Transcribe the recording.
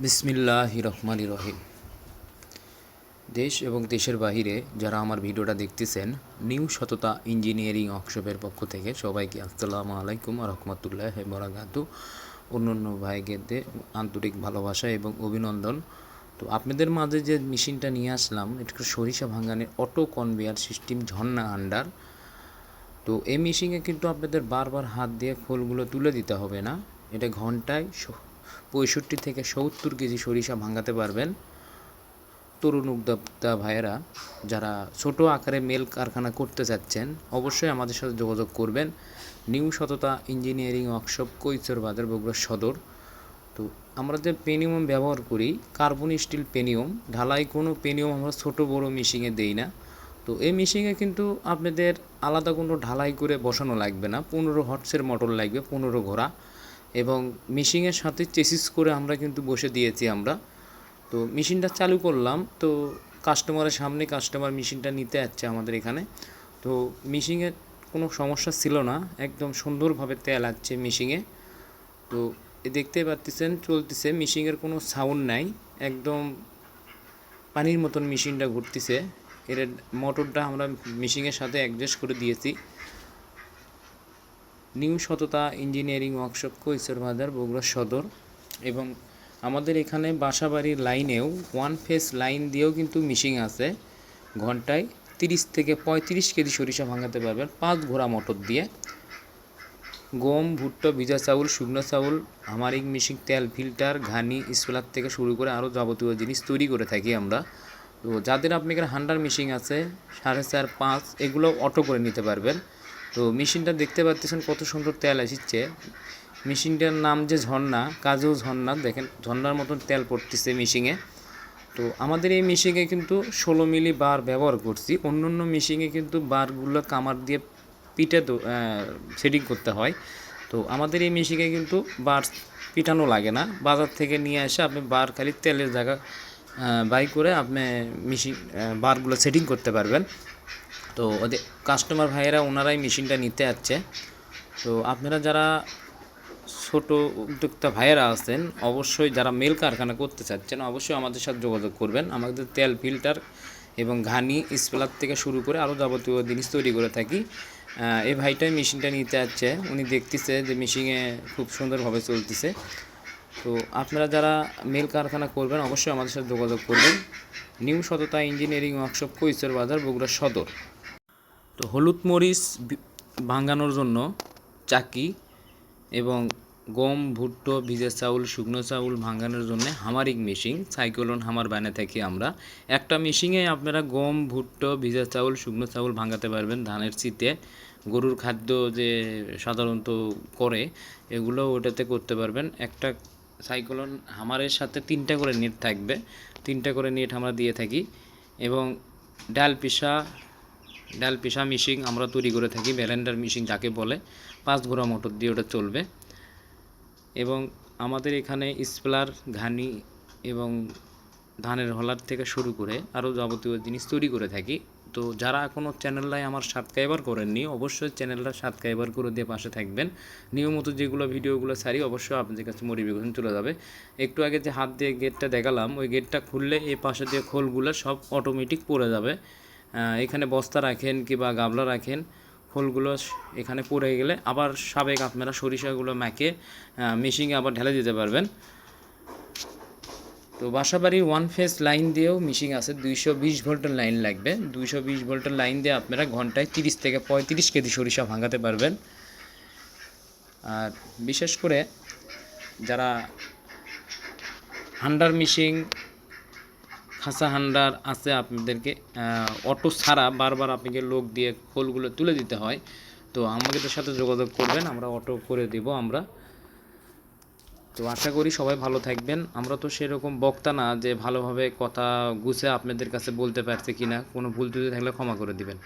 বিসমিল্লাহির রহমানির রহিম। দেশ এবং দেশের বাহিরে যারা আমার ভিডিওটা দেখতেছেন, নিউ সততা ইঞ্জিনিয়ারিং ওয়ার্কশপের পক্ষ থেকে সবাইকে আসসালামু আলাইকুম ওয়া রাহমাতুল্লাহি ওয়া বারাকাতুহু। অন্যান্য ভাইদের আন্তরিক ভালোবাসা এবং অভিনন্দন। তো আপনাদের মাঝে যে মেশিনটা নিয়ে আসলাম, এটা সরিষা ভাঙানের অটো কনভেয়ার সিস্টেম ঝর্ণা আন্ডার। তো এই মেশিনে কিন্তু আপনাদের বারবার হাত দিয়ে খোলগুলো তুলে দিতে হবে না। এটা ঘন্টায় 65 থেকে 70 কেজি সরিষা ভাঙাতে পারবেন। তরুণ উদ্যোক্তা ভাইয়েরা যারা ছোট আকারে মেল কারখানা করতে চাচ্ছেন, অবশ্যই আমাদের সাথে যোগাযোগ করবেন। নিউ সততা ইঞ্জিনিয়ারিং ওয়ার্কশপ, কৈশোর বাজার, বগুড়া সদর। তো আমরা যে পেনিয়াম ব্যবহার করি, কার্বন স্টিল পেনিয়াম, ঢালাই কোনো পেনিয়াম আমরা ছোট বড় মেশিনে দেই না। তো এই মেশিনে কিন্তু আপনাদের আলাদা কোনো ঢালাই করে বসানো লাগবে না। 15 হর্সের মোটর লাগবে, 15 ঘোড়া, এবং মেশিনের সাথে চেসিস করে আমরা কিন্তু বসে দিয়েছি আমরা। তো মেশিনটা চালু করলাম, তো কাস্টমারের সামনে কাস্টমার মেশিনটা নিতে আসছে আমাদের এখানে। তো মেশিনে কোনো সমস্যা ছিল না, একদম সুন্দরভাবে তেল আসছে মেশিনে। তো দেখতে পাচ্ছেন চলতেছে, মেশিনের কোনো সাউন্ড নাই, একদম পানির মতন মেশিনটা ঘুরতেছে। এর মোটরটা আমরা মেশিনের সাথে অ্যাডজাস্ট করে দিয়েছি। নিউ সততা ইঞ্জিনিয়ারিং ওয়ার্কশপ, কৈশোর বাজার, বগুড়া সদর। এবং আমাদের এখানে বাসাবাড়ির লাইনেও ওয়ান ফেস লাইন দিয়েও কিন্তু মেশিন আছে। ঘন্টায় 30 থেকে 35 কেজি সরিষা ভাঙাতে পারবেন 5 ঘোড়া মোটর দিয়ে। গম, ভুট্টা, ভিজা চাউল, শুকনো চাউল, হামারিং মেশিন, তেল ফিল্টার, ঘানি, স্পেলার থেকে শুরু করে আরও যাবতীয় জিনিস তৈরি করে থাকি আমরা। তো যাদের আপনাদের হান্ডার মেশিন আছে 4.5, 5, এগুলো অটো করে নিতে পারবেন। তো মেশিনটা দেখতে পাচ্ছেন কত সুন্দর তেল আসছে। মেশিনটার নাম যে ঝর্ণা, কাজেও ঝর্ণা, দেখেন ঝর্ণার মতন তেল পড়তেছে মেশিনে। তো আমাদের এই মেশিনে কিন্তু 16 মিলি বার ব্যবহার করছি। অন্য অন্য মেশিনে কিন্তু বারগুলো কামার দিয়ে পিটে সেটিং করতে হয়। তো আমাদের এই মেশিনে কিন্তু বার পিটানো লাগে না, বাজার থেকে নিয়ে এসে আপনি বার খালি তেলের জায়গা বাই করে আপনি মেশিন বারগুলো সেটিং করতে পারবেন। তো ওদের কাস্টমার ভাইয়েরা ওনারাই মেশিনটা নিতে আসছে। তো আপনারা যারা ছোট উদ্যোক্তা ভাইয়েরা আছেন, অবশ্যই যারা মেল কারখানা করতে চাচ্ছেন, অবশ্যই আমাদের সাথে যোগাযোগ করবেন। আমাদের তেল ফিল্টার এবং ঘানি, স্পেলার থেকে শুরু করে আরও যাবতীয় জিনিস তৈরি করে থাকি। এই ভাইটাই মেশিনটা নিতে আসছে, উনি দেখতেছে যে মেশিনে খুব সুন্দরভাবে চলতেছে। তো আপনারা যারা মেল কারখানা করবেন, অবশ্যই আমাদের সাথে যোগাযোগ করবেন। নিউ সততা ইঞ্জিনিয়ারিং ওয়ার্কশপ, কৈশোর বাজার, বগুড়া সদর। তো হলুদ মরিচ ভাঙানোর জন্য চাকি, এবং গম, ভুট্টো, ভিজা চাউল, শুকনো চাউল ভাঙানোর জন্য হামারিং মেশিন, সাইক্লোন হামার বানিয়ে থাকি আমরা। একটা মেশিনে আপনারা গম, ভুট্টো, ভিজা চাউল, শুকনো চাউল ভাঙাতে পারবেন। ধানের চিতে গরুর খাদ্য যে সাধারণত করে, এগুলো ওটাতে করতে পারবেন। একটা সাইক্লোন হামারের সাথে 3টা করে নেট থাকবে, 3টা করে নেট আমরা দিয়ে থাকি। এবং ডাল পিসা মেশিন আমরা তৈরি করে থাকি, ব্যালেন্ডার মেশিন যাকে বলে, 5 ঘোড়া মোটর দিয়ে ওটা চলবে। এবং আমাদের এখানে স্পেলার, ঘানি এবং ধানের হলার থেকে শুরু করে আরও যাবতীয় জিনিস তৈরি করে থাকি। তো যারা এখনও চ্যানেলটায় আমার সাবস্ক্রাইবার করেননি, অবশ্যই চ্যানেলটা সাবস্ক্রাইবার করে দিয়ে পাশে থাকবেন। নিয়মিত যেগুলো ভিডিওগুলো ছাড়ি অবশ্যই আপনাদের কাছে নোটিফিকেশন চলে যাবে। একটু আগে যে হাত দিয়ে গেটটা দেখালাম, ওই গেটটা খুললে এই পাশে দিয়ে খোলগুলো সব অটোমেটিক পড়ে যাবে। এখানে বস্তা রাখেন কিংবা গাবলা রাখেন, খোলগুলো এখানে পড়ে গেলে আবার সাবেক আপনারা সরিষাগুলো মেখে মেশিনে আবার ঢেলে দিতে পারবেন। তো বাসাবাড়ির ওয়ান ফেস লাইন দিয়েও মেশিন আছে, 220 ভোল্টের লাইন লাগবে। 220 ভোল্টের লাইন দিয়ে আপনারা ঘন্টায় 30 থেকে 35 কেজি সরিষা ভাঙাতে পারবেন। আর বিশেষ করে যারা হান্ডার মেশিন, খাঁচা হান্ডার আছে, আপনাদেরকে অটো ছাড়া বারবার আপনাকে লোক দিয়ে খোলগুলো তুলে দিতে হয়, তো আমাদের সাথে যোগাযোগ করবেন, আমরা অটো করে দিব আমরা। তো আশা করি সবাই ভালো থাকবেন। আমরা তো সেরকম বক্তা না যে ভালোভাবে কথা গুছে আপনাদের কাছে বলতে পারছি কিনা, কোনো ভুল ত্রুটি থাকলে ক্ষমা করে দিবেন।